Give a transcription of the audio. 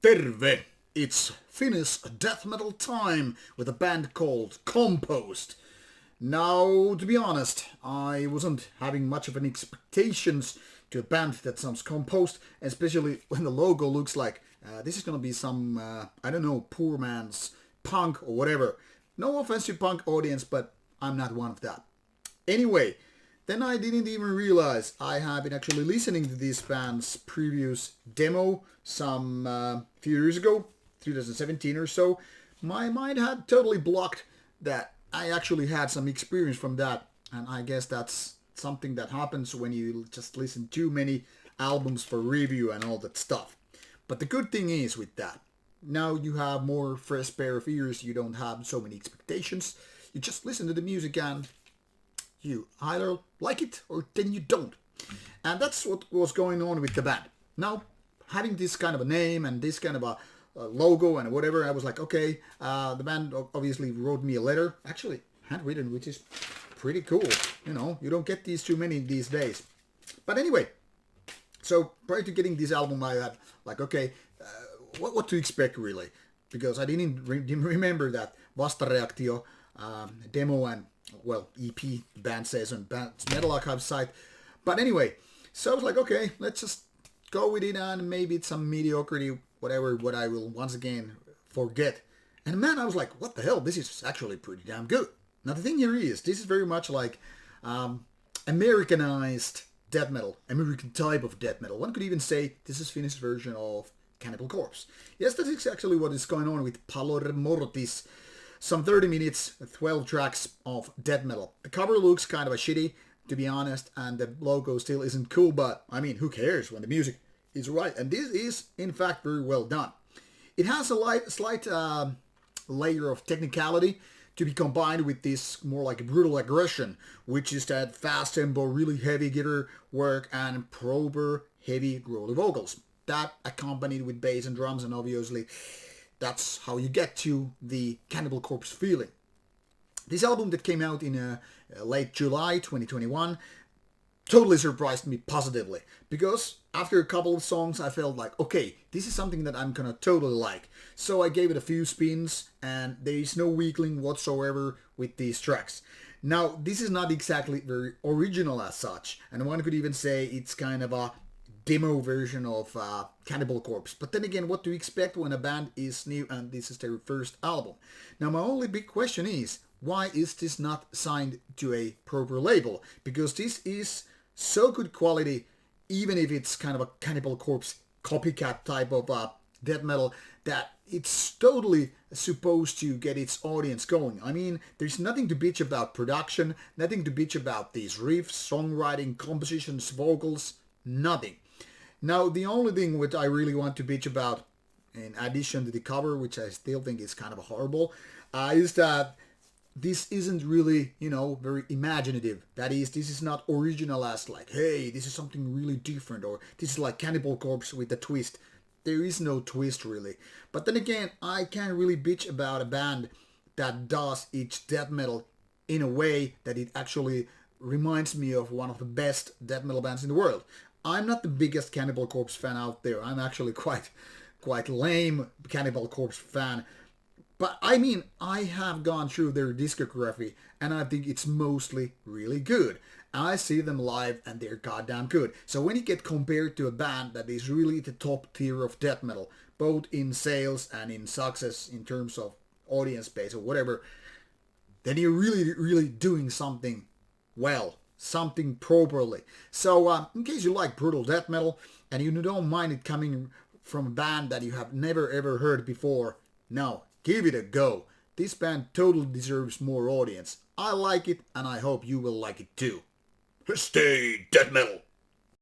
Terve! It's Finnish death metal time with a band called Kompost. Now, to be honest, I wasn't having much of an expectations to a band that sounds composed, especially when the logo looks like this is gonna be some, I don't know, poor man's punk or whatever. No offense to punk audience, but I'm not one of that. Anyway, then I didn't even realize I have been actually listening to this band's previous demo some few years ago, 2017 or so. My mind had totally blocked that I actually had some experience from that, and I guess that's something that happens when you just listen too many albums for review and all that stuff. But the good thing is with that, now you have more fresh pair of ears, you don't have so many expectations, you just listen to the music and you either like it or then you don't. And that's what was going on with the band. Now, having this kind of a name and this kind of a logo and whatever, I was like, okay, the band obviously wrote me a letter, actually handwritten, which is pretty cool. You know, you don't get these too many these days. But anyway, so prior to getting this album, I had like, okay, what to expect really, because I didn't remember that Vastareaktio demo and well, EP, the band says on band's Metal Archive site. But anyway, so I was like, okay, let's just go with it and maybe it's some mediocrity, whatever, what I will once again forget. And man, I was like, what the hell, this is actually pretty damn good. Now the thing here is, this is very much like Americanized death metal, American type of death metal. One could even say this is Finnish version of Cannibal Corpse. Yes, that is actually what is going on with Pallor Mortis. Some 30 minutes, 12 tracks of death metal. The cover looks kind of a shitty, to be honest, and the logo still isn't cool, but I mean, who cares when the music is right? And this is, in fact, very well done. It has a slight layer of technicality to be combined with this more like brutal aggression, which is that fast tempo, really heavy guitar work, and proper heavy growly vocals. That accompanied with bass and drums, and obviously that's how you get to the Cannibal Corpse feeling. This album that came out in late July 2021 totally surprised me positively, because after a couple of songs I felt like, okay, this is something that I'm gonna totally like. So I gave it a few spins and there is no weakling whatsoever with these tracks. Now, this is not exactly very original as such, and one could even say it's kind of a demo version of Cannibal Corpse. But then again, what to expect when a band is new and this is their first album? Now, my only big question is, why is this not signed to a proper label? Because this is so good quality, even if it's kind of a Cannibal Corpse copycat type of death metal, that it's totally supposed to get its audience going. I mean, there's nothing to bitch about production, nothing to bitch about these riffs, songwriting, compositions, vocals, nothing. Now, the only thing which I really want to bitch about, in addition to the cover, which I still think is kind of horrible, is that this isn't really, very imaginative. That is, this is not original as like, hey, this is something really different, or this is like Cannibal Corpse with a twist. There is no twist really. But then again, I can't really bitch about a band that does its death metal in a way that it actually reminds me of one of the best death metal bands in the world. I'm not the biggest Cannibal Corpse fan out there. I'm actually quite lame Cannibal Corpse fan. But I mean, I have gone through their discography and I think it's mostly really good. I see them live and they're goddamn good. So when you get compared to a band that is really the top tier of death metal, both in sales and in success in terms of audience base or whatever, then you're really doing something well. Something properly. So in case you like brutal death metal and you don't mind it coming from a band that you have never ever heard before, now give it a go. This band totally deserves more audience. I like it and I hope you will like it too. Stay death metal!